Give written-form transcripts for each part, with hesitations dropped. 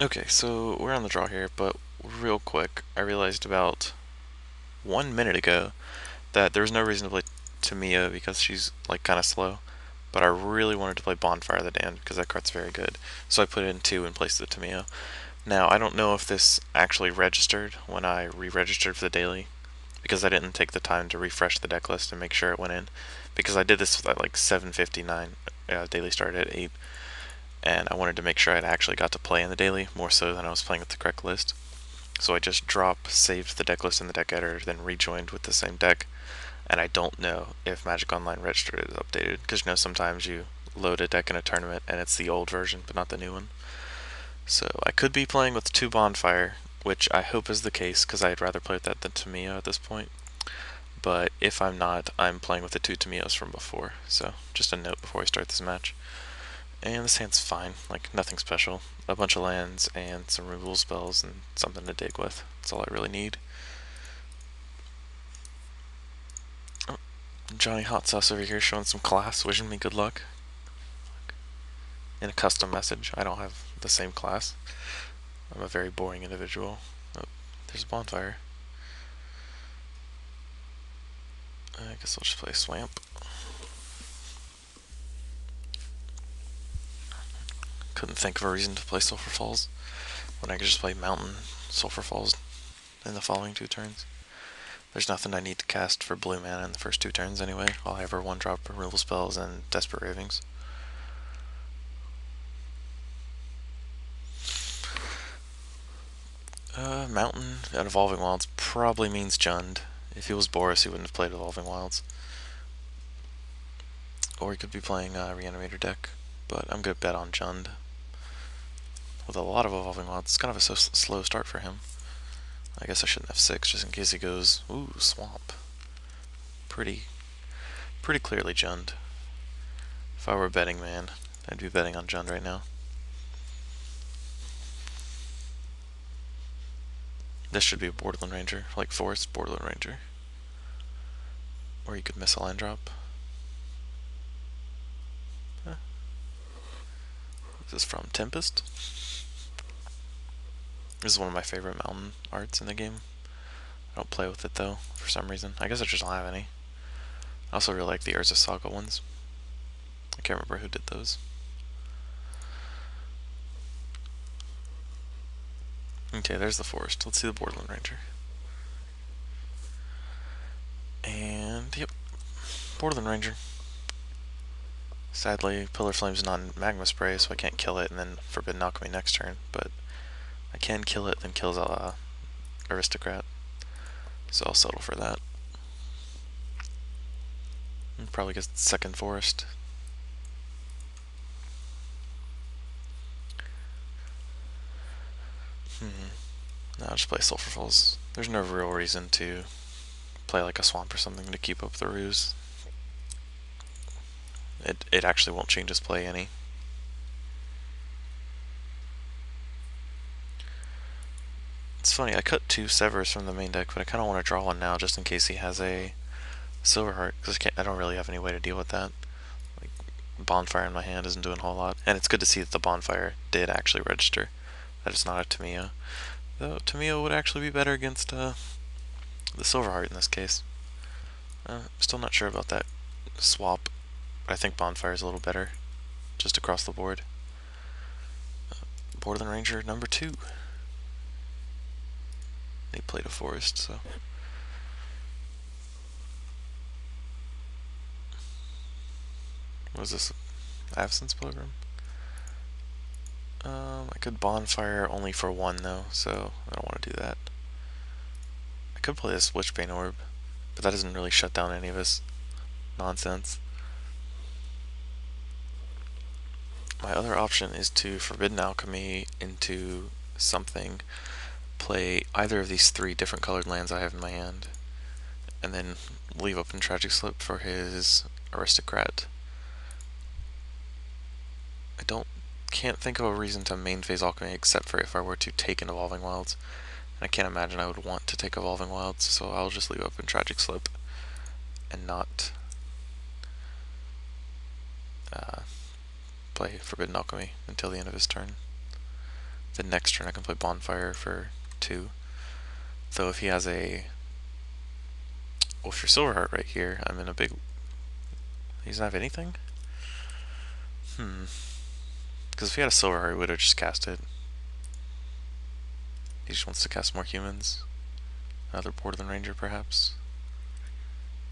Okay, so we're on the draw here, but real quick, I realized about 1 minute ago that there was no reason to play Tamiya because she's like kind of slow, but I really wanted to play Bonfire of the Damned because that card's very good. So I put in two in place of the Tamiya. Now, I don't know if this actually registered when I re-registered for the daily because I didn't take the time to refresh the deck list and make sure it went in because I did this at like 7:59. Daily started at 8, and I wanted to make sure I'd actually got to play in the daily more so than I was playing with the correct list. So I just saved the deck list in the deck editor, then rejoined with the same deck. And I don't know if Magic Online Registered is updated because sometimes you load a deck in a tournament and it's the old version but not the new one. So I could be playing with two Bonfire, which I hope is the case because I'd rather play with that than Tamiya at this point. But if I'm not, I'm playing with the two Tamiyos from before. So just a note before we start this match. And this hand's fine, like nothing special. A bunch of lands and some removal spells and something to dig with. That's all I really need. Oh, Johnny Hot Sauce over here showing some class, wishing me good luck. In a custom message, I don't have the same class. I'm a very boring individual. Oh, there's a bonfire. I guess I'll just play Swamp. Couldn't think of a reason to play Sulphur Falls when I could just play Mountain Sulphur Falls in the following two turns. There's nothing I need to cast for blue mana in the first two turns anyway. All I have are one drop removal spells and Desperate Ravings. Mountain and Evolving Wilds probably means Jund. If he was Boris, he wouldn't have played Evolving Wilds. Or he could be playing a Reanimator deck, but I'm going to bet on Jund. With a lot of Evolving Wilds, it's kind of a slow start for him. I guess I shouldn't have six, just in case he goes, ooh, Swamp. Pretty clearly Jund. If I were a betting man, I'd be betting on Jund right now. This should be a Borderland Ranger, like Forest Borderland Ranger. Or you could miss a land drop. This is from Tempest. This is one of my favorite mountain arts in the game. I don't play with it though, for some reason. I guess I just don't have any. I also really like the Urza Saga ones. I can't remember who did those. Okay, there's the forest. Let's see the Borderland Ranger. And, yep, Borderland Ranger. Sadly, Pillar Flame's not Magma Spray, so I can't kill it and then Forbidden Alchemy next turn, but I can kill it, then kills Aristocrat. So I'll settle for that. And probably get second forest. No, I'll just play Sulphur Falls. There's no real reason to play like a swamp or something to keep up the ruse. It actually won't change his play any. It's funny, I cut two Severs from the main deck, but I kind of want to draw one now just in case he has a Silverheart, because I don't really have any way to deal with that. Like, Bonfire in my hand isn't doing a whole lot. And it's good to see that the Bonfire did actually register. That it's not a Tamiya. Though Tamiya would actually be better against the Silverheart in this case. Still not sure about that swap. I think Bonfire is a little better, just across the board. Borderland Ranger number 2. They played a forest, so. What is this? Absence Pilgrim? I could Bonfire only for one though, so I don't want to do that. I could play this Witchbane Orb, but that doesn't really shut down any of his nonsense. My other option is to Forbidden Alchemy into something, play either of these three different colored lands I have in my hand, and then leave open Tragic Slip for his Aristocrat. Can't think of a reason to main phase Alchemy except for if I were to take an Evolving Wilds. And I can't imagine I would want to take Evolving Wilds, so I'll just leave open Tragic Slip and not play Forbidden Alchemy until the end of his turn. Then next turn I can play Bonfire for 2. Though if he has a... Well, for Silverheart right here, I'm in a big... He doesn't have anything? Because if he had a Silverheart, he would have just cast it. He just wants to cast more humans. Another Borderland Ranger, perhaps.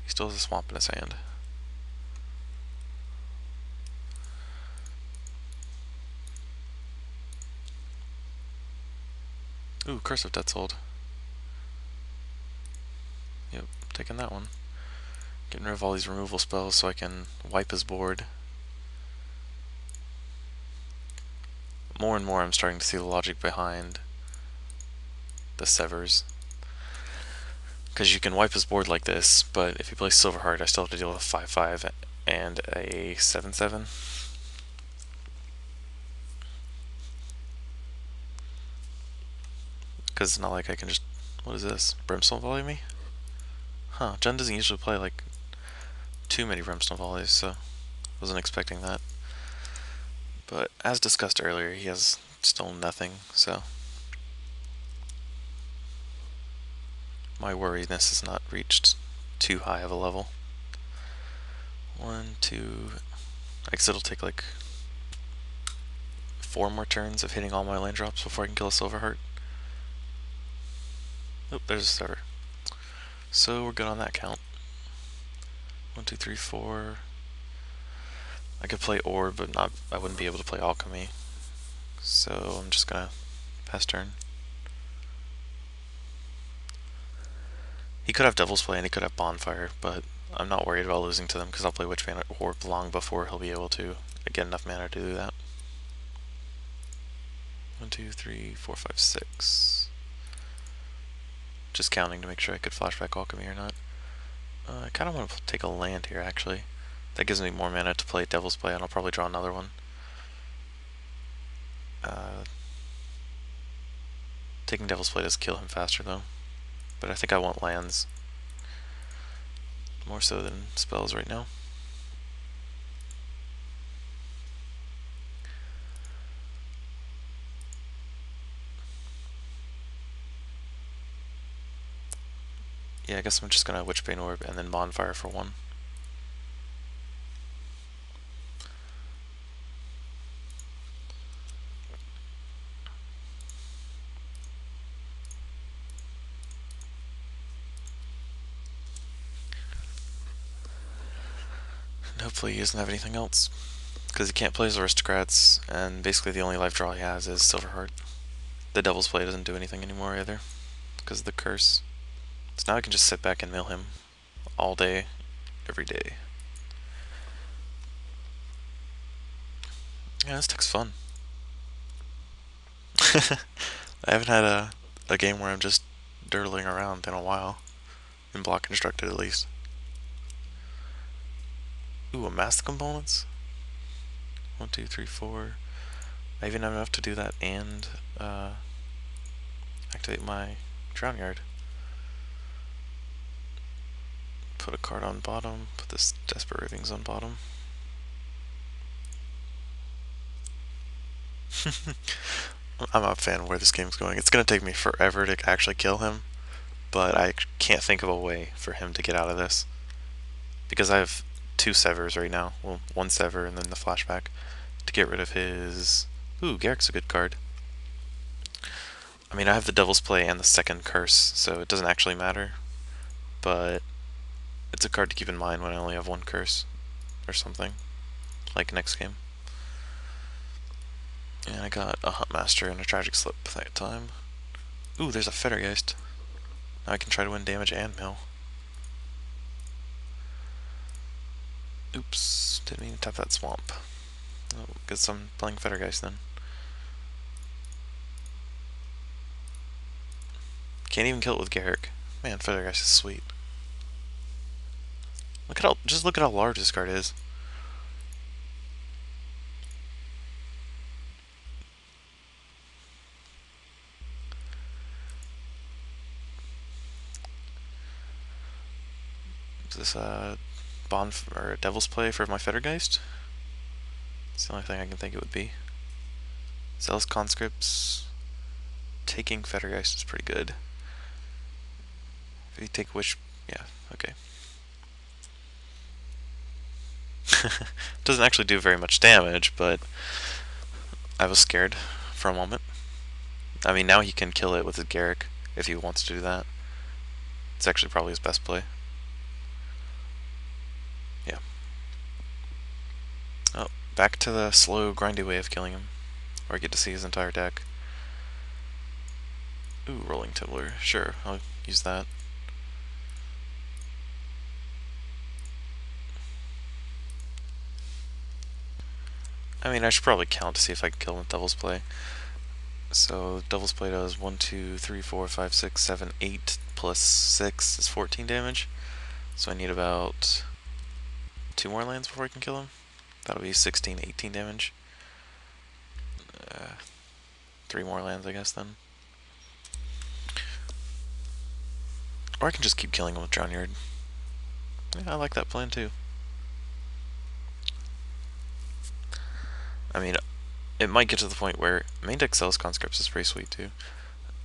He still has a Swamp in his hand. Ooh, Curse of Death's-Hold. Yep, taking that one. Getting rid of all these removal spells so I can wipe his board. More and more I'm starting to see the logic behind the Severs. Because you can wipe his board like this, but if he plays Silverheart, I still have to deal with a 5/5 and a 7/7. Because it's not like I can just... What is this? Brimstone Volley me? Huh, Jen doesn't usually play like too many Brimstone Volleys, so wasn't expecting that. But as discussed earlier, he has still nothing, so my worriness has not reached too high of a level. 1, 2... I guess it'll take like 4 more turns of hitting all my land drops before I can kill a Silverheart. Oh, there's a Sever. So we're good on that count. 1, 2, 3, 4. I could play Orb, but not. I wouldn't be able to play Alchemy. So I'm just gonna pass turn. He could have Devil's Play and he could have Bonfire, but I'm not worried about losing to them because I'll play Witchbane Orb long before he'll be able to get enough mana to do that. 1, 2, 3, 4, 5, 6. Just counting to make sure I could flashback Alchemy or not. I kind of want to take a land here, actually. That gives me more mana to play Devil's Play, and I'll probably draw another one. Taking Devil's Play does kill him faster, though. But I think I want lands. More so than spells right now. Yeah, I guess I'm just gonna Witchbane Orb and then Bonfire for 1. And hopefully he doesn't have anything else. Because he can't play his Aristocrats, and basically the only life draw he has is Silverheart. The Devil's Play doesn't do anything anymore either, because of the curse. So now I can just sit back and mill him all day, every day. Yeah, this deck's fun. I haven't had a game where I'm just dirtling around in a while. In Block Constructed, at least. Ooh, amass the components? 1, 2, 3, 4. I even have enough to do that and activate my Drown Yard. Put a card on bottom, put this Desperate Ravings on bottom. I'm not a fan of where this game's going. It's going to take me forever to actually kill him, but I can't think of a way for him to get out of this. Because I have 2 Severs right now. Well, 1 Sever and then the flashback to get rid of his... Ooh, Garrick's a good card. I mean, I have the Devil's Play and the second Curse, so it doesn't actually matter. But it's a card to keep in mind when I only have 1 Curse or something, like next game. And I got a Huntmaster and a Tragic Slip that time. Ooh, there's a Fettergeist. Now I can try to win damage and mill. Oops, didn't mean to tap that Swamp. Oh, guess I'm playing Fettergeist then. Can't even kill it with Garrick. Man, Fettergeist is sweet. Just look at how large this card is. Is this a or a Devil's Play for my Fettergeist? It's the only thing I can think it would be. Zealous Conscripts. taking Fettergeist is pretty good. If you take Wish, yeah, okay. Doesn't actually do very much damage, but I was scared for a moment. I mean, now he can kill it with his Garrick if he wants to do that. It's actually probably his best play. Yeah. Oh, back to the slow, grindy way of killing him, where I get to see his entire deck. Ooh, Rolling Tibbler. Sure, I'll use that. I mean, I should probably count to see if I can kill him with Devil's Play. So, Devil's Play does 1, 2, 3, 4, 5, 6, 7, 8 plus 6 is 14 damage. So I need about 2 more lands before I can kill him. That'll be 16, 18 damage. 3 more lands, I guess, then. Or I can just keep killing him with Drownyard. Yeah, I like that plan, too. I mean, it might get to the point where main deck Zealous Conscripts is pretty sweet, too.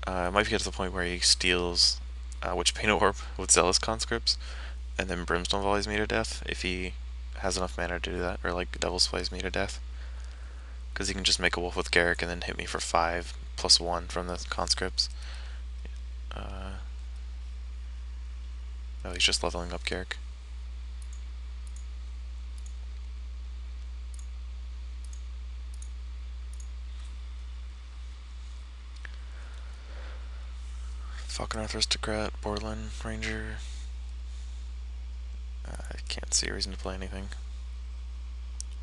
It might get to the point where he steals Witchbane Orb with Zealous Conscripts, and then Brimstone Volleys me to death if he has enough mana to do that, or like Devil's Plays me to death. Because he can just make a wolf with Garrick and then hit me for 5 plus 1 from the conscripts. No, he's just leveling up Garrick. Falkenrath Aristocrat, Borland Ranger. I can't see a reason to play anything.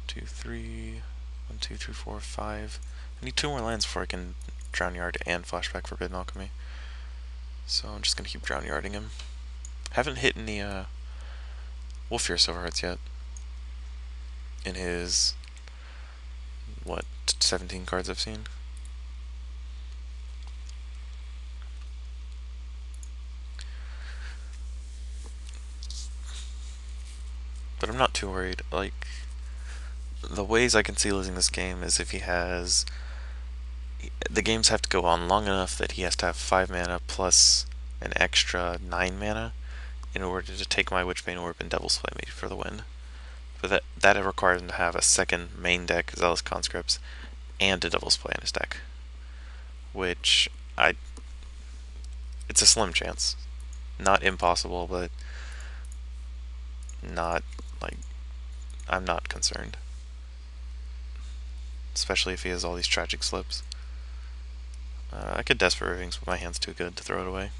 2, 3, 1, 2, 3, 4, 5. I need 2 more lands before I can Drownyard and Flashback Forbidden Alchemy. So I'm just gonna keep Drownyarding him. Haven't hit any Wolfear Silverhearts yet. In his, what, 17 cards I've seen? But I'm not too worried. Like, the ways I can see losing this game is if he has... The games have to go on long enough that he has to have 5 mana plus an extra 9 mana in order to take my Witchbane Orb and Devil's Play me for the win. But that requires him to have a second main deck Zealous Conscripts and a Devil's Play in his deck. Which, it's a slim chance. Not impossible, but not, like, I'm not concerned. Especially if he has all these tragic slips. I could Desperate Ravings, but my hand's too good to throw it away.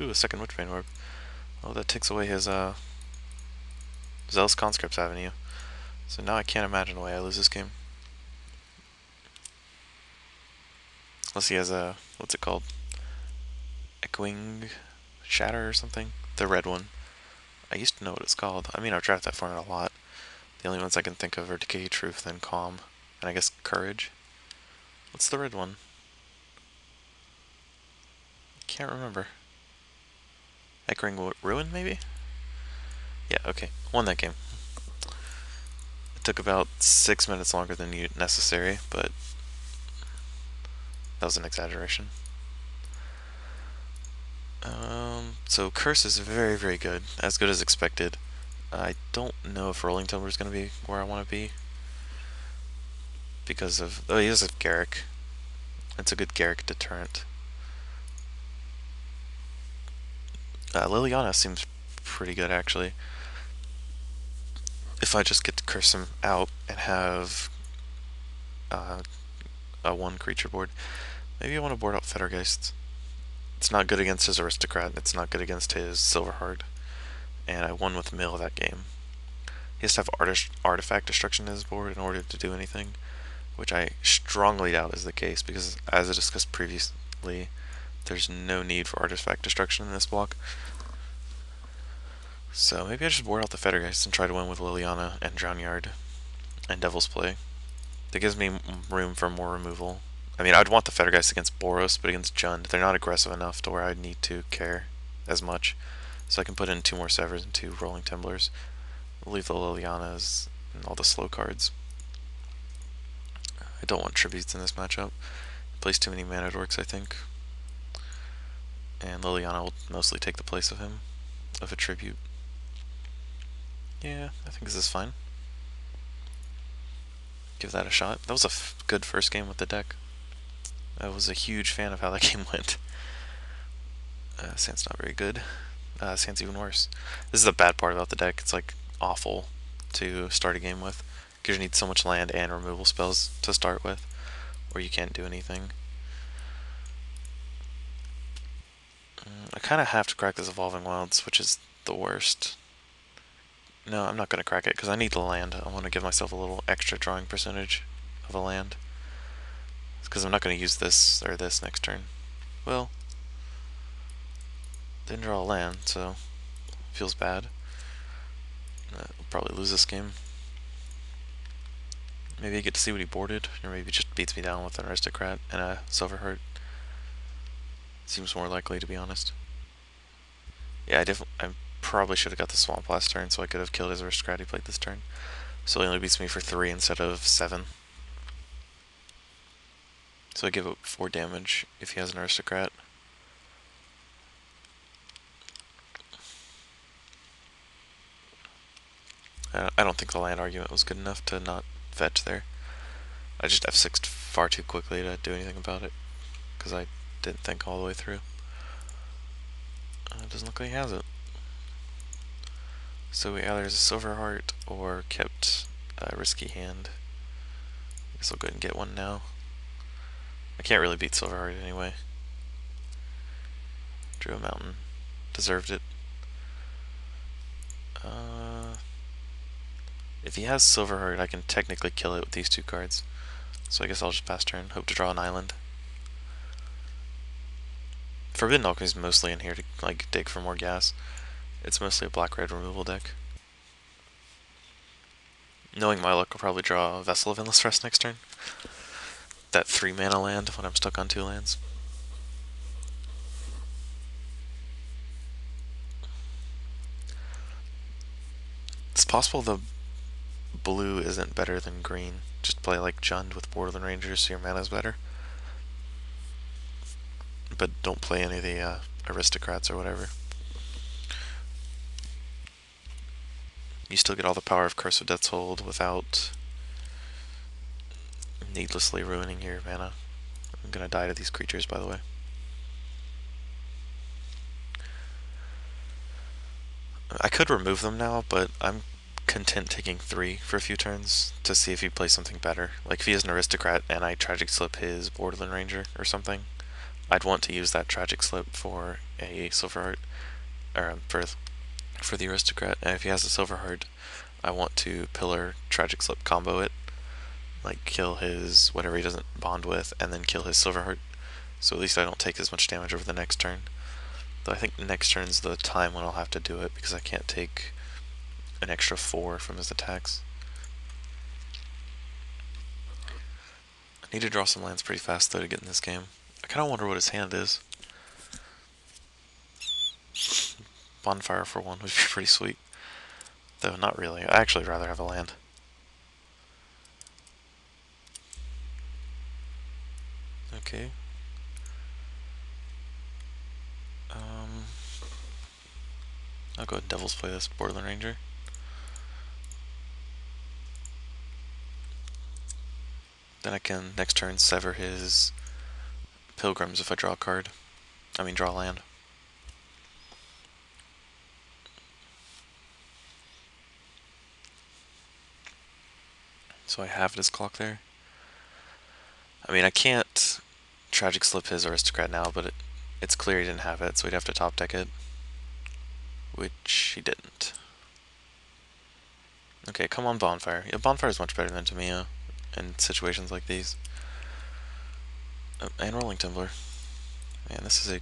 Ooh, a second Witchbane Orb. Oh, that takes away his Zealous Conscripts Avenue. So now I can't imagine a way I lose this game. Unless he has a, what's it called? Echoing Shatter or something? The red one. I used to know what it's called. I mean, I've drafted that format a lot. The only ones I can think of are Decay, Truth, and Calm. And I guess Courage. What's the red one? Can't remember. Echoing Ruin, maybe? Yeah, okay. Won that game. It took about 6 minutes longer than necessary, but that was an exaggeration. So Curse is very, very good. As good as expected. I don't know if Rolling Timber is going to be where I want to be. Because of... Oh, he does have Garrick. It's a good Garrick deterrent. Liliana seems pretty good, actually. If I just get to curse him out and have a 1 creature board, maybe I want to board out Fettergeist. It's not good against his Aristocrat, it's not good against his Silverheart, and I won with Mill that game. He has to have Artifact Destruction in his board in order to do anything, which I strongly doubt is the case, because as I discussed previously, there's no need for Artifact Destruction in this block. So maybe I just board out the Fettergeist and try to win with Liliana and Drownyard and Devil's Play. That gives me room for more removal. I mean, I'd want the Fettergeist against Boros, but against Jund, they're not aggressive enough to where I'd need to care as much. So I can put in 2 more Severs and 2 Rolling Timblers. Leave the Lilianas and all the slow cards. I don't want Tributes in this matchup. He plays too many Mana Dorks, I think. and Liliana will mostly take the place of him, of a tribute. Yeah, I think this is fine. Give that a shot. That was a good first game with the deck. I was a huge fan of how that game went. Sand's not very good. Sand's even worse. This is the bad part about the deck. It's like awful to start a game with, because you need so much land and removal spells to start with, or you can't do anything. I kind of have to crack this Evolving Wilds, which is the worst. No, I'm not going to crack it because I need the land. I want to give myself a little extra drawing percentage of a land. Because I'm not going to use this or this next turn. Well, didn't draw a land, so feels bad. I'll probably lose this game. Maybe I get to see what he boarded, or maybe he just beats me down with an Aristocrat and a Silver Heart. Seems more likely, to be honest. Yeah, I probably should have got the Swamp last turn, so I could have killed his Aristocrat he played this turn. So he only beats me for 3 instead of 7. So I give up 4 damage if he has an Aristocrat. I don't think the land argument was good enough to not fetch there. I just F6'd far too quickly to do anything about it, because I didn't think all the way through. It doesn't look like he has it. So we either has a Silver Heart or kept a risky hand. I guess I'll go ahead and get one now. I can't really beat Silver Heart anyway. Drew a mountain. Deserved it. If he has Silver Heart, I can technically kill it with these 2 cards. So I guess I'll just pass turn. Hope to draw an island. Forbidden Alchemy is mostly in here to like dig for more gas. It's mostly a black-red removal deck. Knowing my luck, I'll probably draw a Vessel of Endless Rest next turn. That 3 mana land when I'm stuck on 2 lands. It's possible the blue isn't better than green. Just play like Jund with Borderland Rangers so your mana's better. But don't play any of the Aristocrats or whatever. You still get all the power of Curse of Death's Hold without needlessly ruining your mana. I'm gonna die to these creatures, by the way. I could remove them now, but I'm content taking 3 for a few turns to see if he plays something better. Like if he has an Aristocrat and I Tragic Slip his Borderland Ranger or something, I'd want to use that Tragic Slip for a Silver Heart, or for the Aristocrat. And if he has a Silver Heart, I want to Pillar Tragic Slip combo it, like kill his whatever he doesn't bond with, and then kill his Silver Heart. So at least I don't take as much damage over the next turn. Though I think next turn's the time when I'll have to do it because I can't take an extra 4 from his attacks. I need to draw some lands pretty fast though to get in this game. I kind of wonder what his hand is. Bonfire for 1 would be pretty sweet. Though not really. I actually rather have a land. Okay. I'll go ahead and Devil's Play this Borderland Ranger. Then I can next turn sever his Pilgrims if I draw a card. Draw a land. So I have this clock there. I can't Tragic Slip his Aristocrat now, but it's clear he didn't have it, so he'd have to top deck it. Which he didn't. Okay, come on, Bonfire. Yeah, Bonfire is much better than Tamiya in situations like these. Oh, and Rolling Tumbler. Man, this is a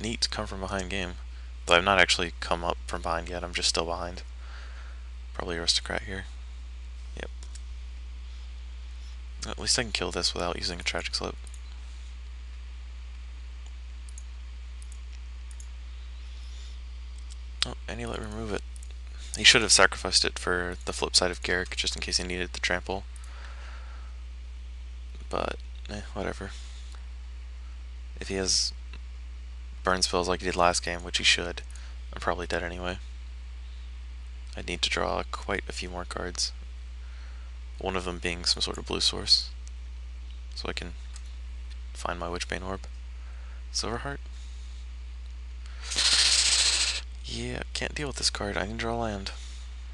neat come from behind game. Though I've not actually come up from behind yet, I'm just still behind. Probably Aristocrat here. Yep. At least I can kill this without using a Tragic Slip. Oh, and he let me remove it. He should have sacrificed it for the flip side of Garruk, just in case he needed the trample. But, whatever. If he has burn spells like he did last game, which he should. I'm probably dead anyway. I need to draw quite a few more cards. One of them being some sort of blue source. So I can find my Witchbane Orb. Silverheart? Yeah, can't deal with this card. I can draw land.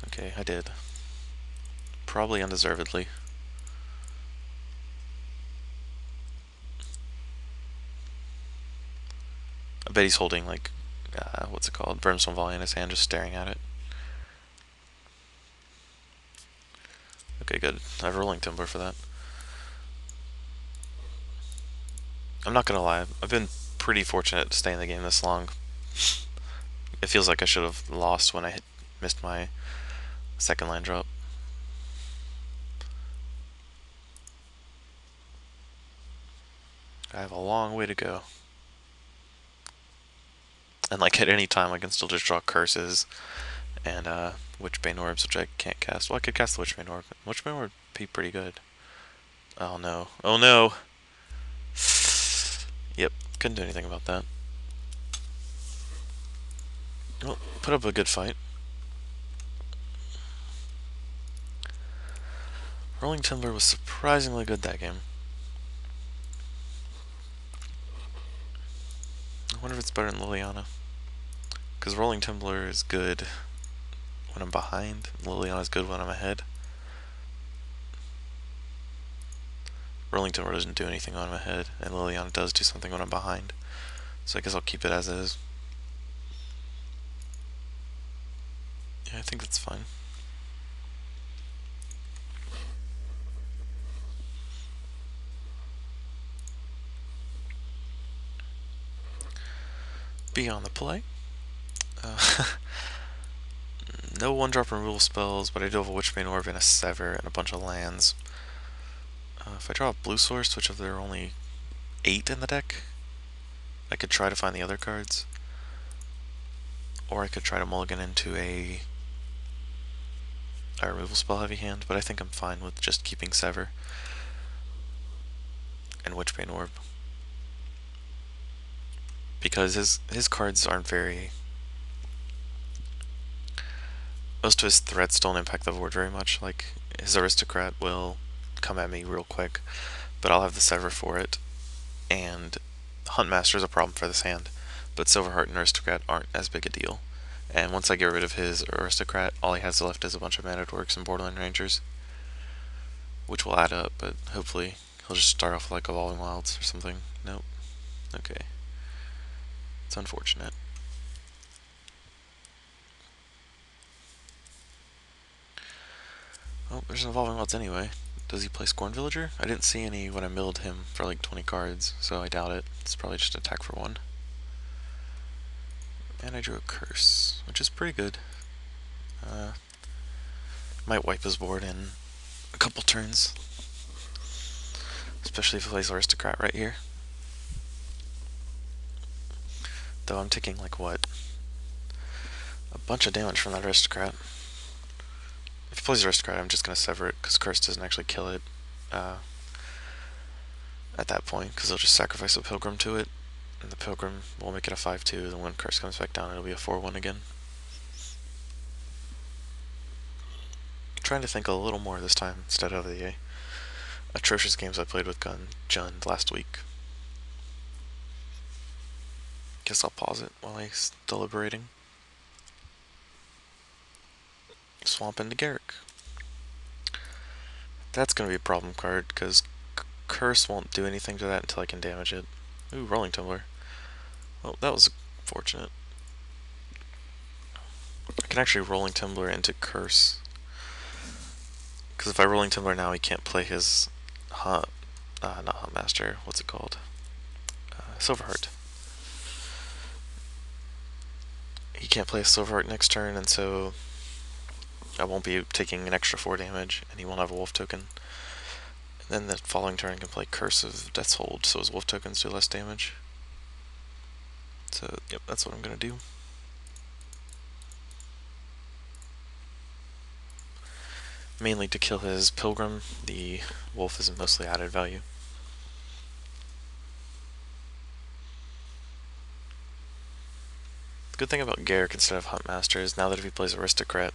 Okay, I did. Probably undeservedly. I bet he's holding, like, what's it called? Brimstone Volley in his hand, just staring at it. Okay, good. I have Rolling Timber for that. I'm not gonna lie, I've been pretty fortunate to stay in the game this long. It feels like I should have lost when I missed my second land drop. I have a long way to go. And like at any time I can still just draw curses and Witchbane Orbs, which I can't cast. Well, I could cast the Witchbane Orb. Witchbane Orb would be pretty good. Oh no. Oh no! Yep, couldn't do anything about that. Well, put up a good fight. Rolling Timber was surprisingly good that game. I wonder if it's better than Liliana. Because Rolling Timber is good when I'm behind, and Liliana is good when I'm ahead. Rolling Timber doesn't do anything when I'm ahead, and Liliana does do something when I'm behind. So I guess I'll keep it as is. Yeah, I think that's fine. Beyond the play. No one-drop removal spells, but I do have a Witchbane Orb and a Sever and a bunch of lands. If I draw a blue source, which if there are only 8 in the deck, I could try to find the other cards. Or I could try to mulligan into a removal spell heavy hand, but I think I'm fine with just keeping Sever and Witchbane Orb. Because his cards aren't very... Most of his threats don't impact the board very much. Like, his Aristocrat will come at me real quick, but I'll have the Sever for it. And Huntmaster is a problem for this hand, but Silverheart and Aristocrat aren't as big a deal. And once I get rid of his Aristocrat, all he has left is a bunch of Man-at-Works and Borderland Rangers, which will add up, but hopefully he'll just start off with like Evolving Wilds or something. Nope. Okay. It's unfortunate. Oh, there's an Evolving Wilds anyway. Does he play Scorn Villager? I didn't see any when I milled him for like 20 cards, so I doubt it. It's probably just attack for 1. And I drew a Curse, which is pretty good. Might wipe his board in a couple turns. Especially if he plays Aristocrat right here. Though I'm taking like what? A bunch of damage from that Aristocrat. If he plays Aristocrat, I'm just going to Sever it, because Curse doesn't actually kill it at that point, because he'll just sacrifice a Pilgrim to it, and the Pilgrim will make it a 5-2, then when Curse comes back down, it'll be a 4-1 again. I'm trying to think a little more this time, instead of the atrocious games I played with Jund last week. Guess I'll pause it while he's deliberating. Swamp into Garruk. That's going to be a problem card, because Curse won't do anything to that until I can damage it. Ooh, Rolling Tumbler. Well, that was fortunate. I can actually Rolling Tumbler into Curse. Because if I Rolling Tumbler now, he can't play his not Huntmaster, what's it called? Silverheart. He can't play a Silverheart next turn, and so I won't be taking an extra 4 damage, and he won't have a Wolf token. And then the following turn I can play Curse of Death's Hold, so his Wolf tokens do less damage. So, yep, that's what I'm going to do. Mainly to kill his Pilgrim, the Wolf is mostly added value. Good thing about Garrick instead of Huntmaster is now that if he plays Aristocrat,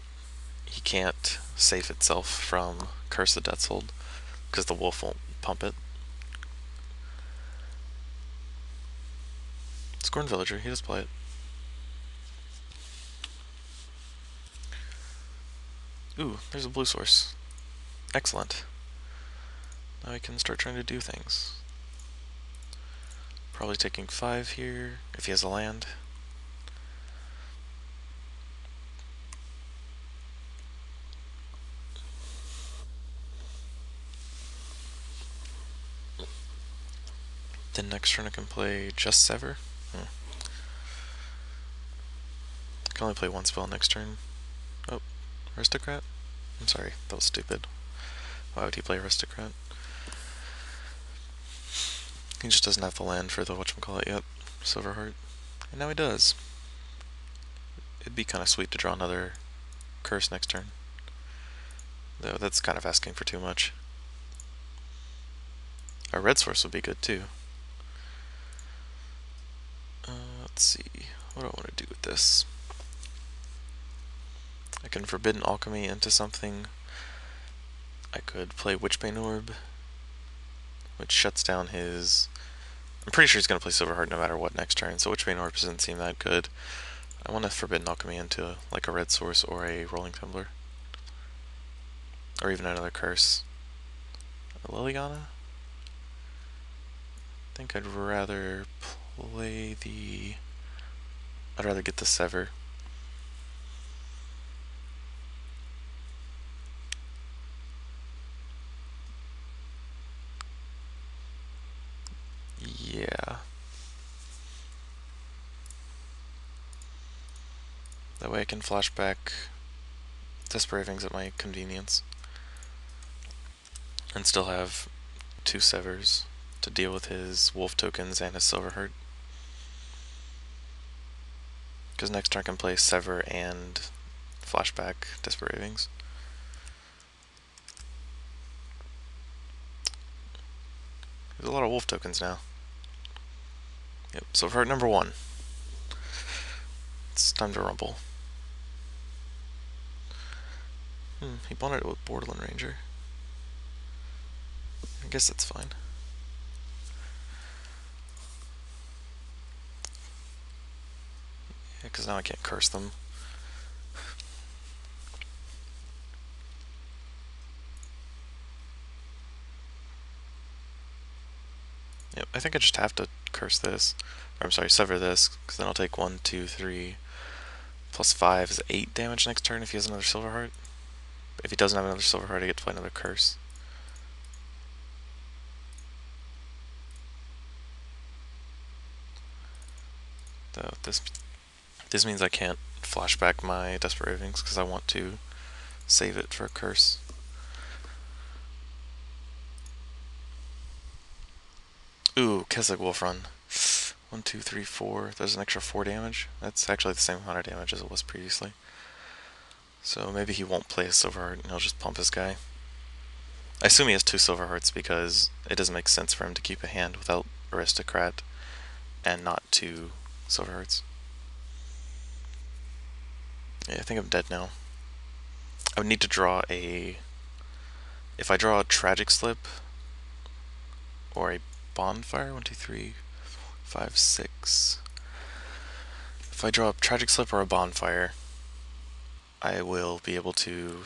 he can't save itself from Curse of Death's Hold, because the wolf won't pump it. Scorn Villager, he does play it. Ooh, there's a blue source. Excellent. Now I can start trying to do things. Probably taking 5 here, if he has a land. Then next turn I can play just Sever. I can only play 1 spell next turn. Oh, Aristocrat? I'm sorry, that was stupid. Why would he play Aristocrat? He just doesn't have the land for the whatchamacallit yet, Silverheart. And now he does. It'd be kind of sweet to draw another curse next turn. Though that's kind of asking for too much. A red source would be good too. Let's see, what do I want to do with this? I can Forbidden Alchemy into something. I could play Witchbane Orb, which shuts down his... I'm pretty sure he's going to play Silverheart no matter what next turn, so Witchbane Orb doesn't seem that good. I want to Forbidden Alchemy into like a red source or a Rolling Tumbler. Or even another curse. A Liliana? I think I'd rather play the... I'd rather get the Sever. Yeah. That way I can flashback Desperate Ravings at my convenience. And still have 2 Severs to deal with his Wolf tokens and his Silverheart. Because next turn I can play Sever and flashback Desperate Ravings. There's a lot of Wolf tokens now. Yep, Silverheart number 1. It's time to rumble. He bonded it with Borderland Ranger. I guess that's fine. Yeah, because now I can't curse them. Yep, I think I just have to curse this. Or I'm sorry, sever this, because then I'll take 1, 2, 3, plus 5 is 8 damage next turn if he has another Silverheart. If he doesn't have another Silverheart, I get to play another curse. So this means I can't flashback my Desperate Ravings because I want to save it for a curse. Ooh, Kessig Wolf Run. 1, 2, 3, 4. There's an extra 4 damage. That's actually the same amount of damage as it was previously. So maybe he won't play a Silverheart and he'll just pump his guy. I assume he has 2 Silverhearts because it doesn't make sense for him to keep a hand without Aristocrat and not 2 Silverhearts. Yeah, I think I'm dead now. I would need to draw a... If I draw a Tragic Slip or a Bonfire, 1, 2, 3, 5, 6. If I draw a Tragic Slip or a Bonfire, I will be able to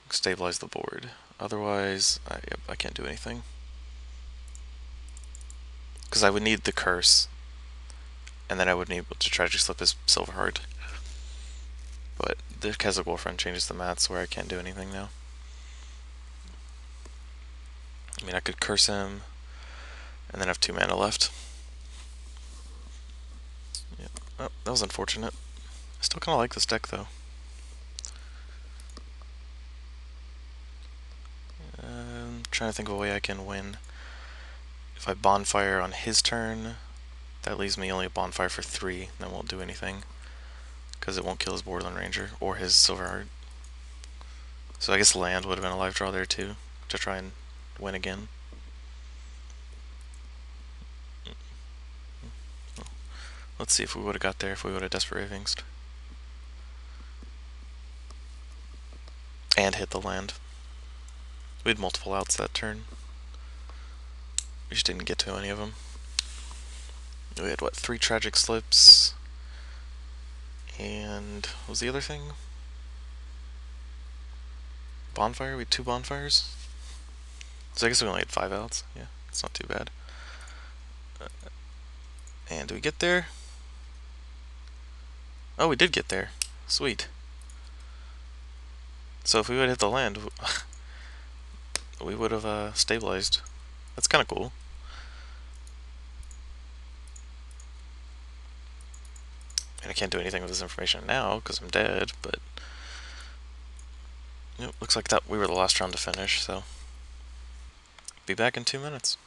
stabilize the board. Otherwise, I can't do anything. Because I would need the curse, and then I would need to Tragic Slip his Silverheart. But the Kessig Wolf Run changes the maths where I can't do anything now. I mean, I could curse him, and then have 2 mana left. Yeah. Oh, that was unfortunate. I still kind of like this deck, though. I'm trying to think of a way I can win. If I Bonfire on his turn, that leaves me only a Bonfire for 3, that won't do anything. Because it won't kill his Borderland Ranger or his Silverheart. So I guess land would have been a live draw there too, to try and win again. Let's see if we would have got there if we would have Desperate Ravings. And hit the land. We had multiple outs that turn. We just didn't get to any of them. We had, what, 3 Tragic Slips? And what was the other thing? Bonfire? We had 2 bonfires? So I guess we only had 5 outs. Yeah, it's not too bad. And do we get there? Oh, we did get there. Sweet. So if we would have hit the land, we would have stabilized. That's kind of cool. And I can't do anything with this information now because I'm dead, but yep, looks like that we were the last round to finish, so be back in 2 minutes.